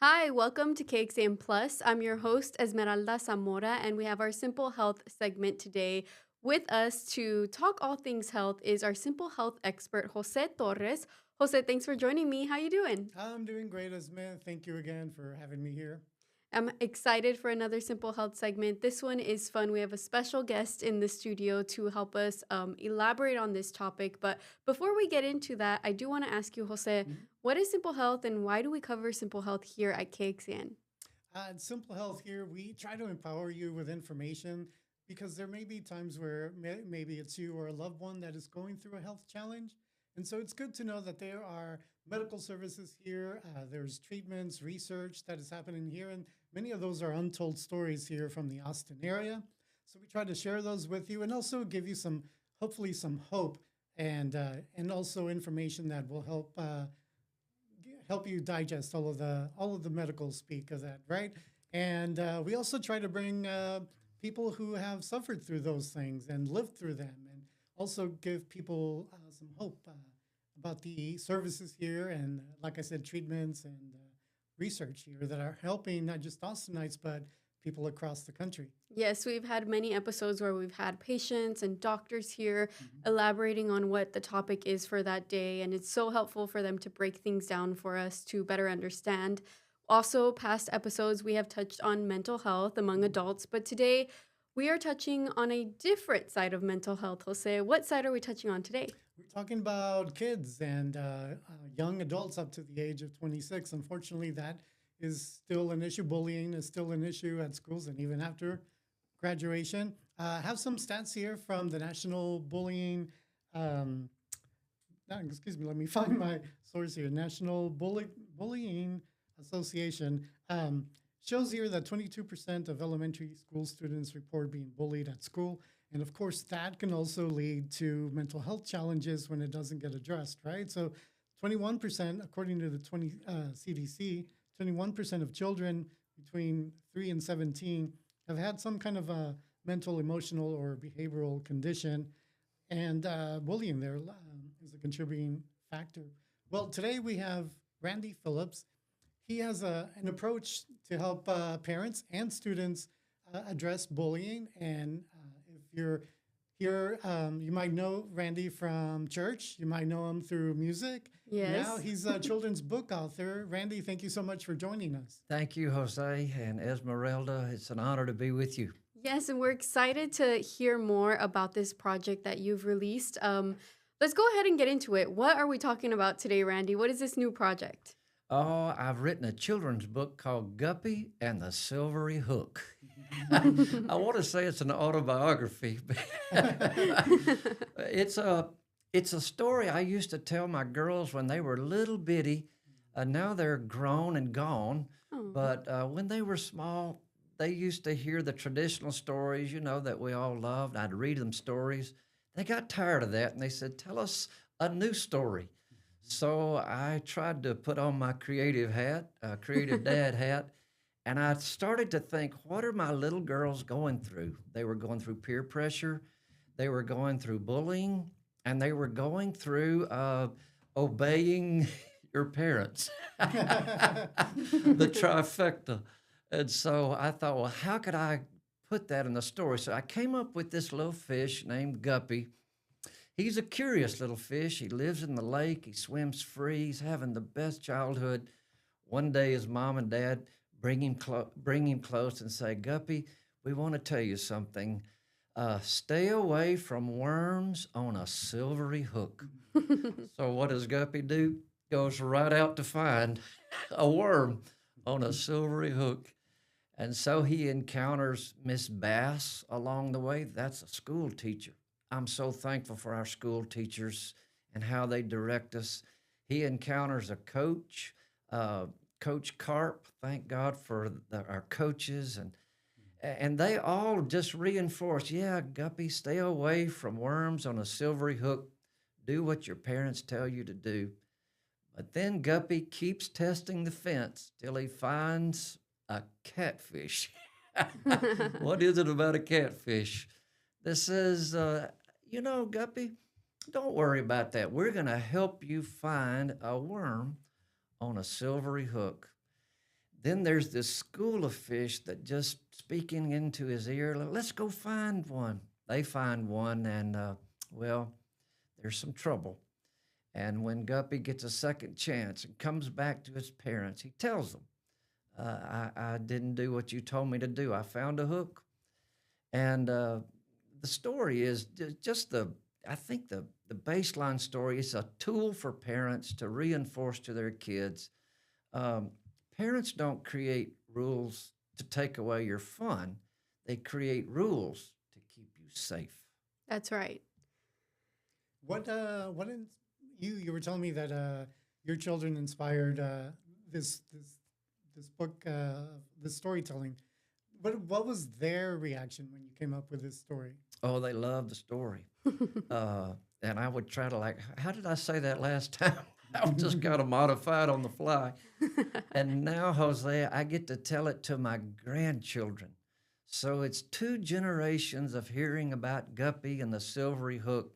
Hi, welcome to KXAN Plus. I'm your host, Esmeralda Zamora, and we have our Simple Health segment today. With us to talk all things health is our Simple Health expert, Jose Torres. Jose, thanks for joining me. How you doing? I'm doing great, Esme. Thank you again for having me here. I'm excited for another Simple Health segment. This one is fun. We have a special guest in the studio to help us elaborate on this topic. But before we get into that, I do want to ask you, Jose, Mhm. what is Simple Health and why do we cover Simple Health here at KXAN? At Simple Health here, we try to empower you with information because there may be times where maybe it's you or a loved one that is going through a health challenge. And so it's good to know that there are medical services here. There's treatments, research that is happening here. And many of those are untold stories here from the Austin area. So we try to share those with you and also give you hopefully, some hope and also information that will help you digest all of the medical speak of that, right? And we also try to bring people who have suffered through those things and lived through them, and also give people some hope about the services here, and like I said, treatments and research here that are helping not just Austinites but people across the country. Yes, we've had many episodes where we've had patients and doctors here Mhm. elaborating on what the topic is for that day. And it's so helpful for them to break things down for us to better understand. Also, past episodes, we have touched on mental health among Mhm. adults, but today we are touching on a different side of mental health. Jose, what side are we touching on today? We're talking about kids and young adults up to the age of 26. Unfortunately, that is still an issue. Bullying is still an issue at schools and even after graduation. I have some stats here from the National Bullying, um, excuse me, let me find my source here. Bullying Association shows here that 22% of elementary school students report being bullied at school. And of course, that can also lead to mental health challenges when it doesn't get addressed, right? So 21%, according to the 20 CDC, 21% of children between 3 and 17 have had some kind of a mental, emotional, or behavioral condition, and bullying there is a contributing factor. Well, today we have Randy Phillips. He has an approach to help parents and students address bullying. And if you're here, you might know Randy from church. You might know him through music. And now Yes. he's a children's book author. Randy, thank you so much for joining us. Thank you, Jose and Esmeralda. It's an honor to be with you. Yes, and we're excited to hear more about this project that you've released. Let's go ahead and get into it. What are we talking about today, Randy? What is this new project? Oh, I've written a children's book called Guppy and the Silvery Hook. I want to say it's an autobiography, but it's a it's a story I used to tell my girls when they were little bitty. Now they're grown and gone, Oh. but when they were small, they used to hear the traditional stories, that we all loved. I'd read them stories. They got tired of that, and they said, "Tell us a new story." So I tried to put on my creative hat, creative dad hat, and I started to think, what are my little girls going through? They were going through peer pressure, they were going through bullying, and they were going through obeying your parents, the trifecta. And so I thought, well, how could I put that in the story? So I came up with this little fish named Guppy. He's a curious little fish. He lives in the lake. He swims free. He's having the best childhood. One day, his mom and dad bring him close and say, "Guppy, we want to tell you something. Stay away from worms on a silvery hook." So what does Guppy do? Goes right out to find a worm on a silvery hook. And so he encounters Miss Bass along the way. That's a school teacher. I'm so thankful for our school teachers and how they direct us. He encounters a coach, uh, Coach Carp. Thank God for our coaches, and they all just reinforce, yeah, Guppy, stay away from worms on a silvery hook. Do what your parents tell you to do. But then Guppy keeps testing the fence till he finds a catfish. What is it about a catfish? This says, Guppy, don't worry about that. We're going to help you find a worm on a silvery hook. Then there's this school of fish that just speaking into his ear, let's go find one. They find one, and well, there's some trouble. And when Guppy gets a second chance and comes back to his parents, he tells them, I didn't do what you told me to do. I found a hook. And the story is just I think the baseline story is a tool for parents to reinforce to their kids. Um, Parents don't create rules to take away your fun. They create rules to keep you safe. That's right. What you were telling me that your children inspired this book, this storytelling. What was their reaction when you came up with this story? Oh, they love the story. And I would try to how did I say that last time? I was just kind of modified on the fly. And now, Jose, I get to tell it to my grandchildren. So it's 2 generations of hearing about Guppy and the silvery hook.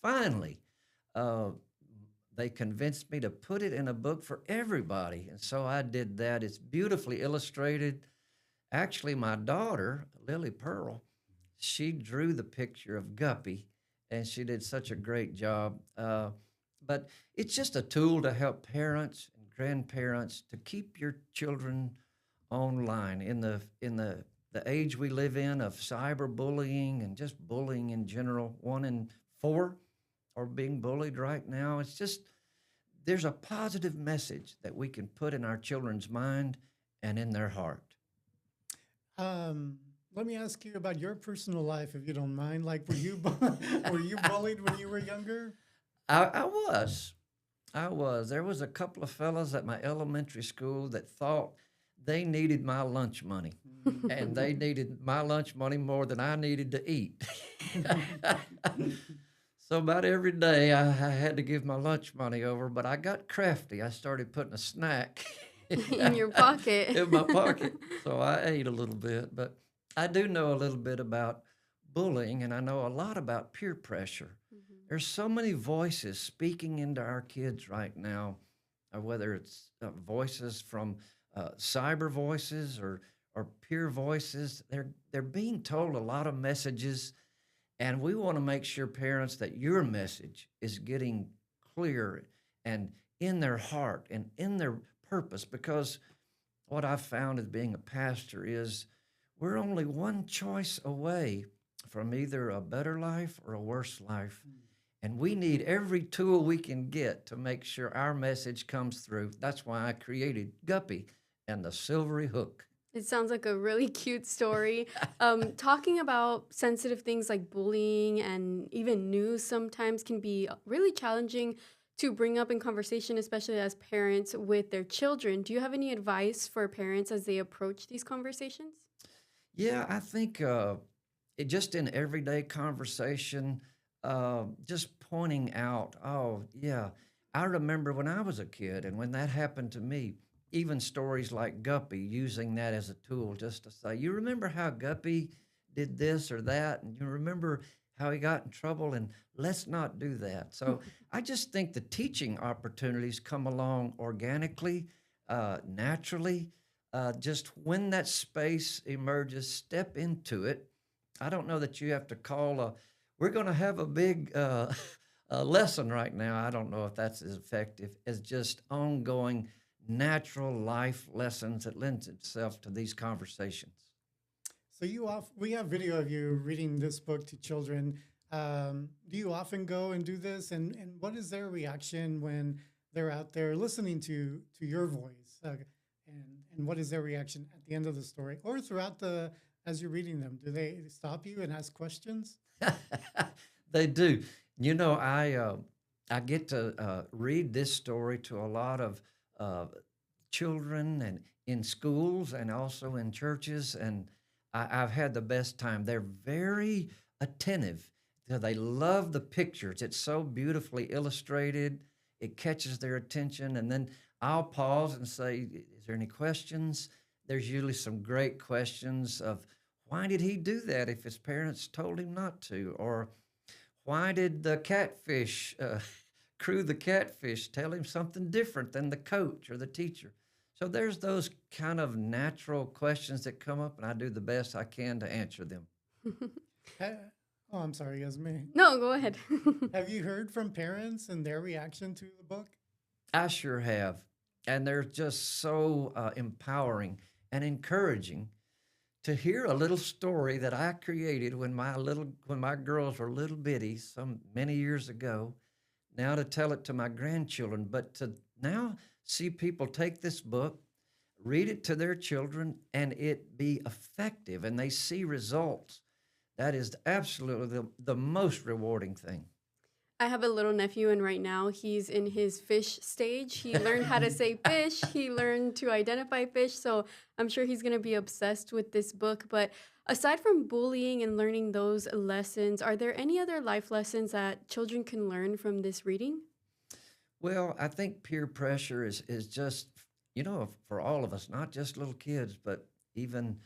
Finally, they convinced me to put it in a book for everybody. And so I did that. It's beautifully illustrated. Actually, my daughter, Lily Pearl, she drew the picture of Guppy, and she did such a great job. But it's just a tool to help parents and grandparents to keep your children online in the age we live in of cyberbullying and just bullying in general. 1 in 4 are being bullied right now. It's just there's a positive message that we can put in our children's mind and in their heart. Let me ask you about your personal life, if you don't mind. Like, were you bullied when you were younger? I was. There was a couple of fellas at my elementary school that thought they needed my lunch money, and they needed my lunch money more than I needed to eat. So about every day I had to give my lunch money over, but I got crafty. I started putting a snack In your pocket. in my pocket, so I ate a little bit. But I do know a little bit about bullying, and I know a lot about peer pressure. There's so many voices speaking into our kids right now, whether it's voices from cyber voices or peer voices. They're being told a lot of messages, and we want to make sure, parents, that your message is getting clear and in their heart and in their purpose. Because what I've found as being a pastor is we're only one choice away from either a better life or a worse life. And we need every tool we can get to make sure our message comes through. That's why I created Guppy and the Silvery Hook. It sounds like a really cute story. Talking about sensitive things like bullying and even news sometimes can be really challenging to bring up in conversation, especially as parents with their children. Do you have any advice for parents as they approach these conversations? Yeah, I think it just in everyday conversation, just pointing out, oh, yeah, I remember when I was a kid and when that happened to me, even stories like Guppy, using that as a tool just to say, you remember how Guppy did this or that, and you remember how he got in trouble, and let's not do that. So I just think the teaching opportunities come along organically, naturally. Just when that space emerges, step into it. I don't know that you have to call we're going to have a big lesson right now. I don't know if that's as effective as just ongoing natural life lessons that lends itself to these conversations. So we have video of you reading this book to children. Do you often go and do this? And what is their reaction when they're out there listening to your voice? And what is their reaction at the end of the story or throughout as you're reading them? Do they stop you and ask questions? They do. You know, I get to read this story to a lot of children and in schools and also in churches, and I've had the best time. They're very attentive. They love the pictures. It's so beautifully illustrated. It catches their attention, and then I'll pause and say, is there any questions? There's usually some great questions of, why did he do that if his parents told him not to? Or why did the catfish, crew the catfish, tell him something different than the coach or the teacher? So there's those kind of natural questions that come up, and I do the best I can to answer them. Ha- oh, I'm sorry, Esme. No, go ahead. Have you heard from parents and their reaction to the book? I sure have. And they're just so empowering and encouraging to hear a little story that I created when my girls were little bitty some many years ago. Now to tell it to my grandchildren, but to now see people take this book, read it to their children, and it be effective, and they see results. That is absolutely the most rewarding thing. I have a little nephew, and right now he's in his fish stage. He learned how to say fish, he learned to identify fish. So I'm sure he's going to be obsessed with this book. But aside from bullying and learning those lessons, are there any other life lessons that children can learn from this reading? Well, I think peer pressure is just, for all of us, not just little kids, but even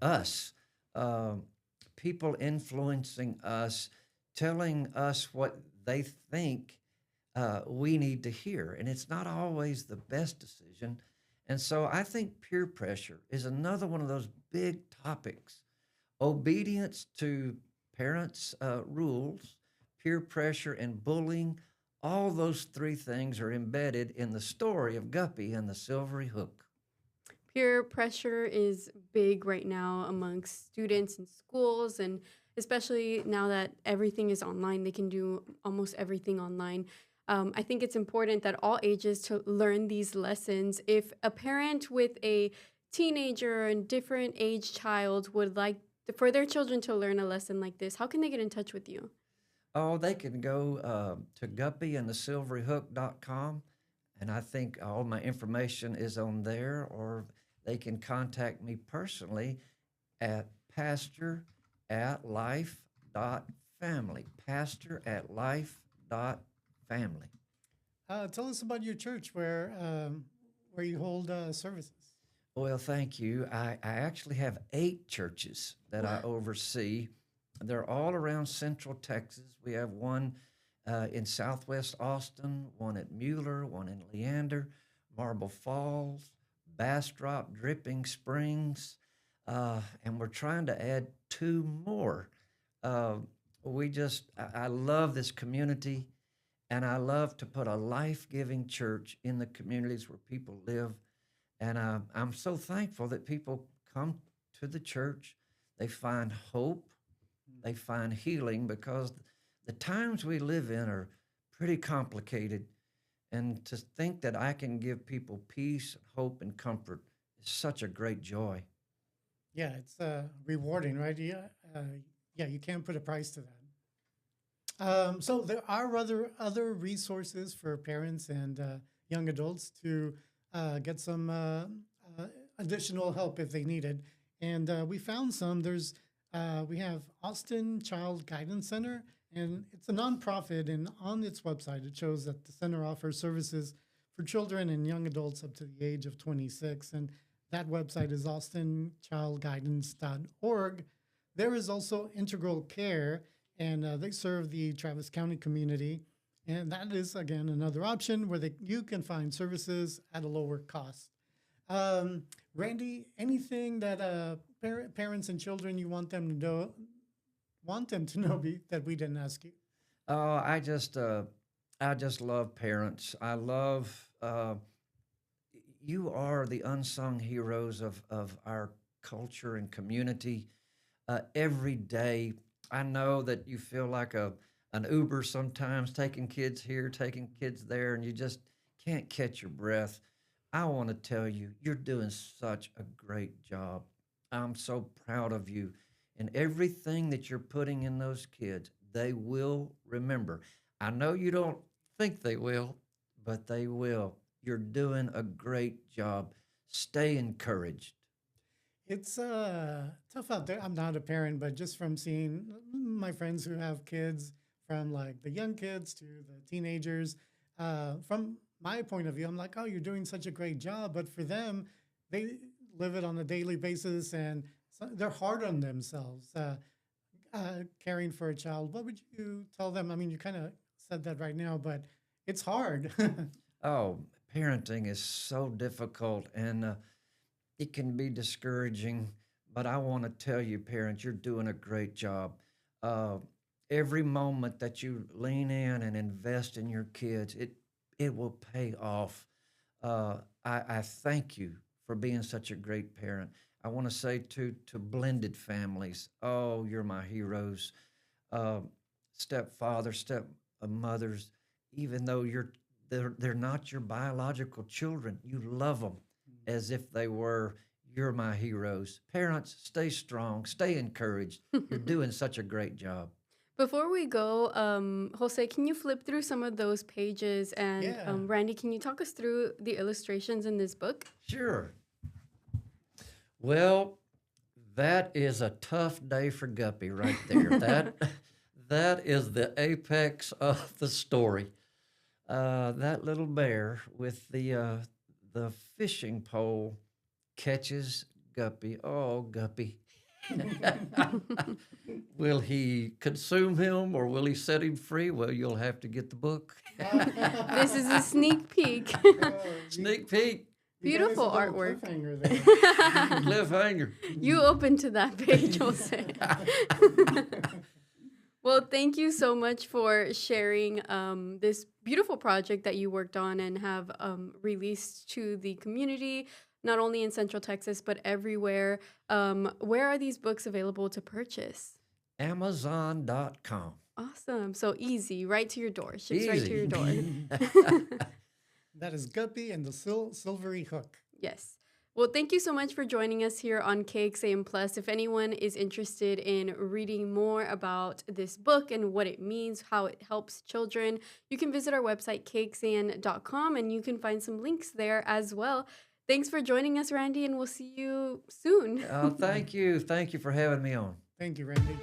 us, uh, people influencing us, telling us what they think we need to hear. And it's not always the best decision. And so I think peer pressure is another one of those big topics. Obedience to parents' rules, peer pressure, and bullying, all those three things are embedded in the story of Guppy and the Silvery Hook. Peer pressure is big right now amongst students in schools, and especially now that everything is online, they can do almost everything online. I think it's important that all ages to learn these lessons. If a parent with a teenager and different age child would like for their children to learn a lesson like this, how can they get in touch with you? Oh, they can go to guppyandthesilveryhook.com, and I think all my information is on there, or they can contact me personally at pastor@life.family. Pastor@life.family. Tell us about your church where you hold services. Well, thank you. I actually have 8 churches that I oversee. They're all around Central Texas. We have one in Southwest Austin, one at Mueller, one in Leander, Marble Falls, Bastrop, Dripping Springs, and we're trying to add 2 more. Uh, I love this community, and I love to put a life giving church in the communities where people live. And I'm so thankful that people come to the church, they find hope, they find healing, because the times we live in are pretty complicated. And to think that I can give people peace, hope, and comfort is such a great joy. Yeah, it's rewarding, right? Yeah, you can't put a price to that. So there are other resources for parents and young adults to get some additional help if they need it. And we found some. We have Austin Child Guidance Center, and it's a nonprofit. And on its website, it shows that the center offers services for children and young adults up to the age of 26. And that website is austinchildguidance.org. There is also Integral Care, and they serve the Travis County community. And that is, again, another option where you can find services at a lower cost. Randy, anything that parents and children you want them to know that we didn't ask you? Oh, I just love parents. I love, you are the unsung heroes of our culture and community. Every day, I know that you feel like an Uber sometimes, taking kids here, taking kids there, and you just can't catch your breath. I want to tell you, you're doing such a great job. I'm so proud of you. And everything that you're putting in those kids, they will remember. I know you don't think they will, but they will. You're doing a great job. Stay encouraged. It's tough out there. I'm not a parent, but just from seeing my friends who have kids, from like the young kids to the teenagers, from my point of view, I'm like, oh, you're doing such a great job. But for them, they live it on a daily basis, and they're hard on themselves caring for a child. What would you tell them? I mean, you kind of said that right now, but it's hard. Oh, parenting is so difficult and it can be discouraging. But I want to tell you, parents, you're doing a great job. Uh, every moment that you lean in and invest in your kids, it will pay off. I thank you for being such a great parent. I want to say to blended families, oh, you're my heroes. Uh, stepfather, stepmothers, even though they're not your biological children, you love them as if they were. You're my heroes. Parents, stay strong, stay encouraged. You're doing such a great job. Before we go, Jose, can you flip through some of those pages? And Yeah. Randy, can you talk us through the illustrations in this book? Sure. Well, that is a tough day for Guppy right there. That is the apex of the story. That little bear with the fishing pole catches Guppy. Oh, Guppy. Will he consume him or will he set him free? Well, you'll have to get the book. This is a sneak peek. Sneak peek. Beautiful You guys have a artwork. cliffhanger there. Cliffhanger. You opened to that page, Jose. Well, thank you so much for sharing this beautiful project that you worked on and have released to the community, not only in Central Texas, but everywhere. Where are these books available to purchase? Amazon.com. Awesome. So easy, right to your door. Ships right to your door. That is Guppy and the Silvery Hook. Yes. Well, thank you so much for joining us here on KXAN Plus. If anyone is interested in reading more about this book and what it means, how it helps children, you can visit our website, KXAN.com, and you can find some links there as well. Thanks for joining us, Randy, and we'll see you soon. Thank you. Thank you for having me on. Thank you, Randy.